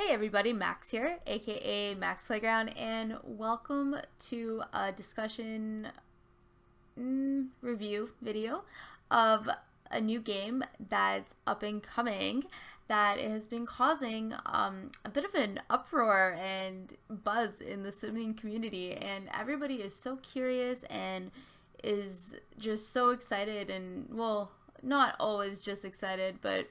Hey everybody, Max here, aka MaksPlayground, and welcome to a discussion review video of a new game that's up and coming that has been causing a bit of an uproar and buzz in the simming community, and everybody is so curious and is just so excited, and well, not always just excited, but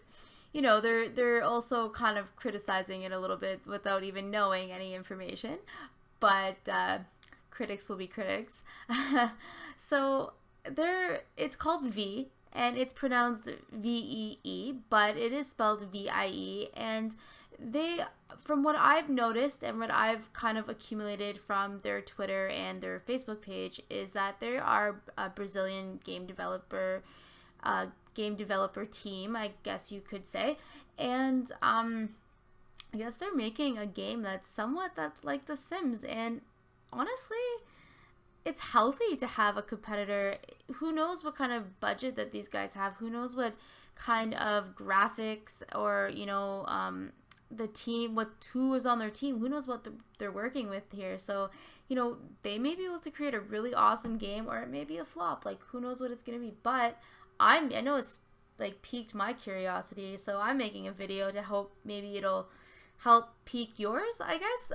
you know, they're also kind of criticizing it a little bit without even knowing any information. But critics will be critics. So it's called V, and it's pronounced VEE, but it is spelled VIE. And they, from what I've noticed and what I've kind of accumulated from their Twitter and their Facebook page, is that they are a Brazilian game developer team, I guess you could say, and I guess they're making a game that's somewhat like The Sims, and honestly, it's healthy to have a competitor. Who knows what kind of budget that these guys have? Who knows what kind of graphics or the team, who is on their team? Who knows what they're working with here? So they may be able to create a really awesome game, or it may be a flop. Like, who knows what it's gonna be? But I know it's like piqued my curiosity, so I'm making a video to hope maybe it'll help pique yours, I guess.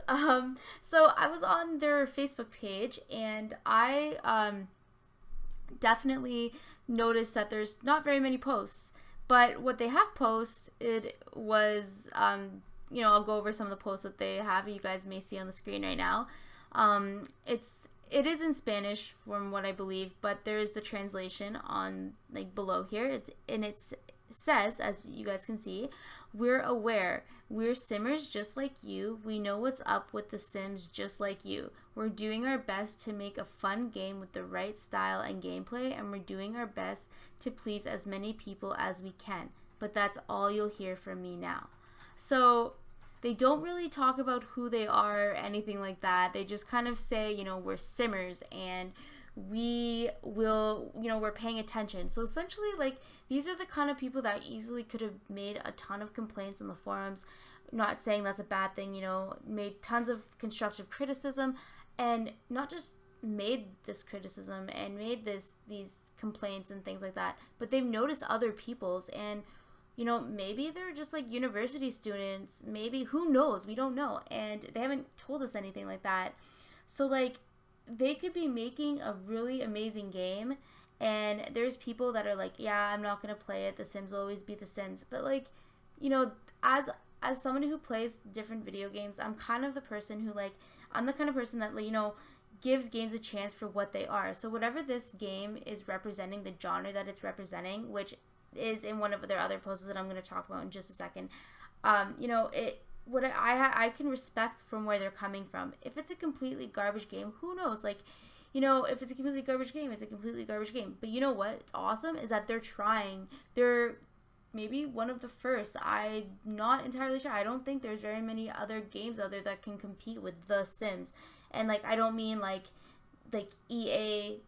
So I was on their Facebook page, and I definitely noticed that there's not very many posts, but what they have posted was I'll go over some of the posts that they have. You guys may see on the screen right now. It is in Spanish from what I believe, but there is the translation on below here. It says, as you guys can see, we're aware. We're Simmers just like you. We know what's up with the Sims just like you. We're doing our best to make a fun game with the right style and gameplay, and we're doing our best to please as many people as we can. But that's all you'll hear from me now. So they don't really talk about who they are or anything like that. They just kind of say, we're Simmers, and we will, we're paying attention. So essentially, these are the kind of people that easily could have made a ton of complaints on the forums. Not saying that's a bad thing, made tons of constructive criticism, and not just made this criticism and made these complaints and things like that, but they've noticed other people's, and maybe they're just university students, maybe, who knows, we don't know, and they haven't told us anything like that. So they could be making a really amazing game, and there's people that are like, yeah, I'm not gonna play it, The Sims will always be The Sims. But as somebody who plays different video games, I'm kind of the person who I'm the kind of person that gives games a chance for what they are. So whatever this game is representing, the genre that it's representing, which is in one of their other posts that I'm going to talk about in just a second, I can respect from where they're coming from. If it's a completely garbage game, who knows? If it's a completely garbage game, it's a completely garbage game. But you know what? It's awesome is that they're trying. They're maybe one of the first. I'm not entirely sure. I don't think there's very many other games out there that can compete with The Sims. And I don't mean like EA,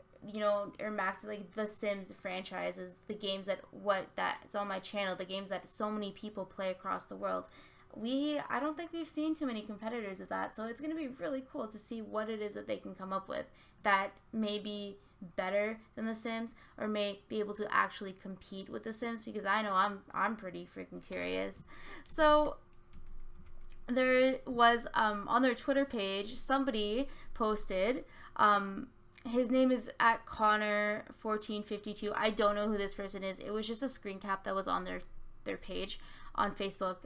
or Max, The Sims franchises, the games that's on my channel, the games that so many people play across the world. I don't think we've seen too many competitors of that, so it's going to be really cool to see what it is that they can come up with that may be better than The Sims, or may be able to actually compete with The Sims, because I know I'm pretty freaking curious. So there was on their Twitter page, somebody posted, his name is at Connor1452. I don't know who this person is. It was just a screen cap that was on their page on Facebook,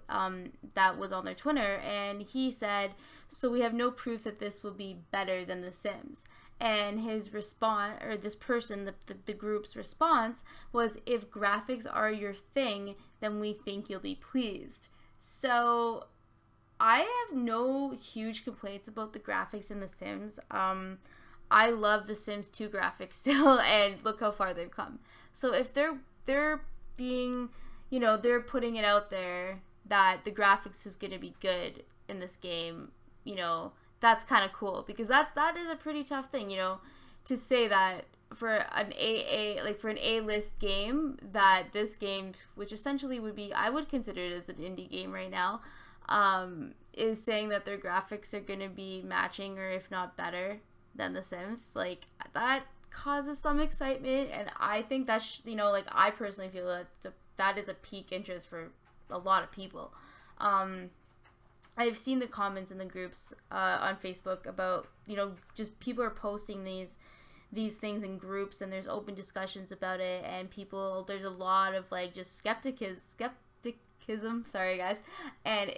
that was on their Twitter, and he said, so we have no proof that this will be better than The Sims. And his response, or this person, the group's response was, if graphics are your thing, then we think you'll be pleased. So I have no huge complaints about the graphics in The Sims. I love The Sims 2 graphics still, and look how far they've come. So if they're being, they're putting it out there that the graphics is going to be good in this game, that's kind of cool, because that is a pretty tough thing, to say that for an A-list game, that this game, which essentially would be, I would consider it as an indie game right now, is saying that their graphics are going to be matching or if not better than The Sims. Like, that causes some excitement, and I think that's, you know, like, I personally feel that that is a peak interest for a lot of people. I've seen the comments in the groups on Facebook about, you know, just people are posting these things in groups, and there's open discussions about it, and people, there's a lot of like just skepticism, sorry guys, and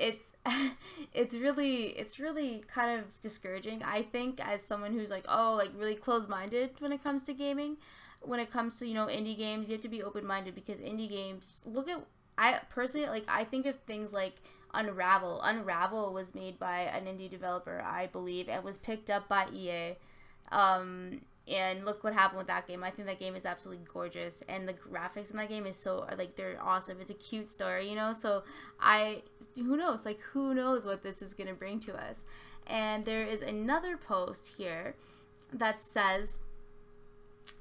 it's really kind of discouraging, I think, as someone who's like, oh, like really closed-minded when it comes to gaming. When it comes to, you know, indie games, you have to be open-minded, because indie games, look at, I personally, like, I think of things like Unravel was made by an indie developer, I believe, and was picked up by EA. And look what happened with that game. I think that game is absolutely gorgeous, and the graphics in that game is so, like, they're awesome. It's a cute story, you know, so who knows, like, who knows what this is going to bring to us. And there is another post here that says,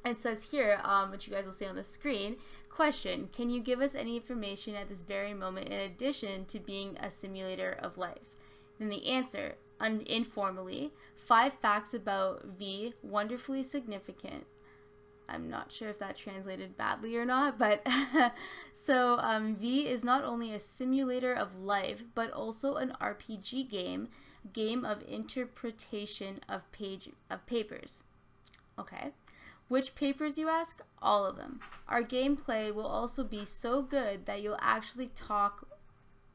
it says here, which you guys will see on the screen, question, can you give us any information at this very moment in addition to being a simulator of life? Then the answer, informally, 5 facts about ViE, wonderfully significant. I'm not sure if that translated badly or not, but so ViE is not only a simulator of life, but also an RPG game of interpretation of papers. Okay. Which papers, you ask? All of them. Our gameplay will also be so good that you'll actually talk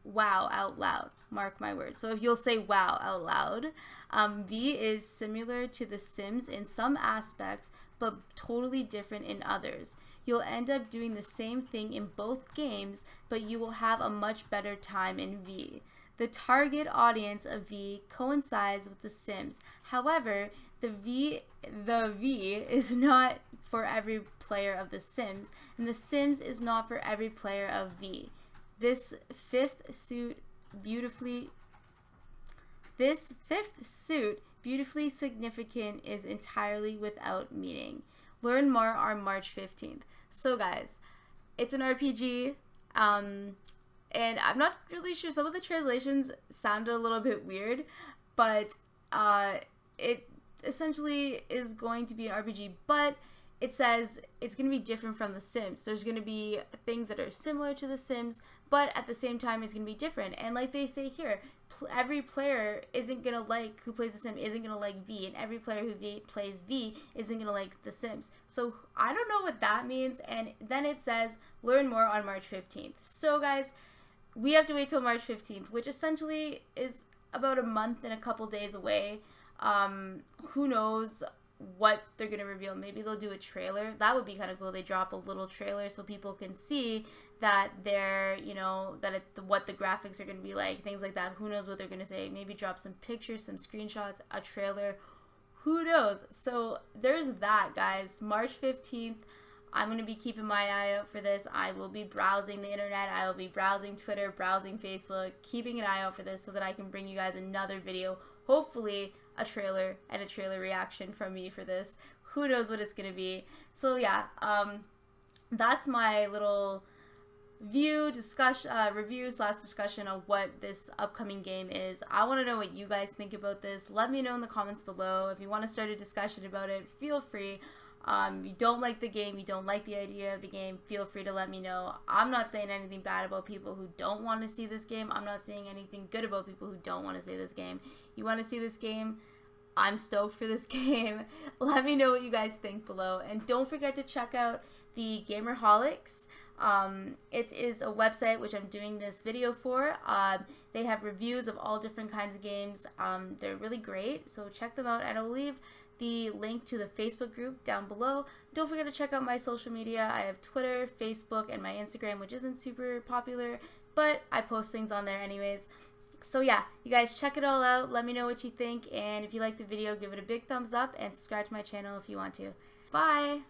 wow out loud. Mark my words. So if you'll say wow out loud, ViE is similar to The Sims in some aspects, but totally different in others. You'll end up doing the same thing in both games, but you will have a much better time in ViE. The target audience of ViE coincides with The Sims. However, the ViE is not for every player of The Sims, and The Sims is not for every player of ViE. This fifth suit, beautifully significant, is entirely without meaning. Learn more on March 15th. So guys, it's an RPG, and I'm not really sure, some of the translations sounded a little bit weird, but it essentially is going to be an RPG, but it says it's going to be different from The Sims. There's going to be things that are similar to The Sims, but at the same time, it's going to be different. And like they say here, every player isn't going to like, who plays The Sims isn't going to like ViE, and every player who plays ViE isn't going to like The Sims. So I don't know what that means. And then it says, learn more on March 15th. So guys, we have to wait till March 15th, which essentially is about a month and a couple days away. Who knows what they're going to reveal. Maybe they'll do a trailer. That would be kind of cool. They drop a little trailer so people can see that they're, you know, that what the graphics are going to be like, things like that. Who knows what they're going to say. Maybe drop some pictures, some screenshots, a trailer. Who knows? So there's that, guys. March 15th. I'm going to be keeping my eye out for this. I will be browsing the internet. I will be browsing Twitter, browsing Facebook, keeping an eye out for this so that I can bring you guys another video. Hopefully a trailer and a trailer reaction from me for this. Who knows what it's going to be. So yeah, that's my little review / discussion of what this upcoming game is. I want to know what you guys think about this. Let me know in the comments below. If you want to start a discussion about it, feel free. You don't like the game, you don't like the idea of the game, feel free to let me know. I'm not saying anything bad about people who don't want to see this game. I'm not saying anything good about people who don't want to see this game. You want to see this game? I'm stoked for this game. Let me know what you guys think below. And don't forget to check out the Gamerholics. It is a website which I'm doing this video for. They have reviews of all different kinds of games. They're really great, so check them out, and I'll leave the link to the Facebook group down below. Don't forget to check out my social media. I have Twitter, Facebook, and my Instagram, which isn't super popular, but I post things on there anyways. So yeah, you guys check it all out. Let me know what you think, and if you like the video, give it a big thumbs up and subscribe to my channel if you want to. Bye!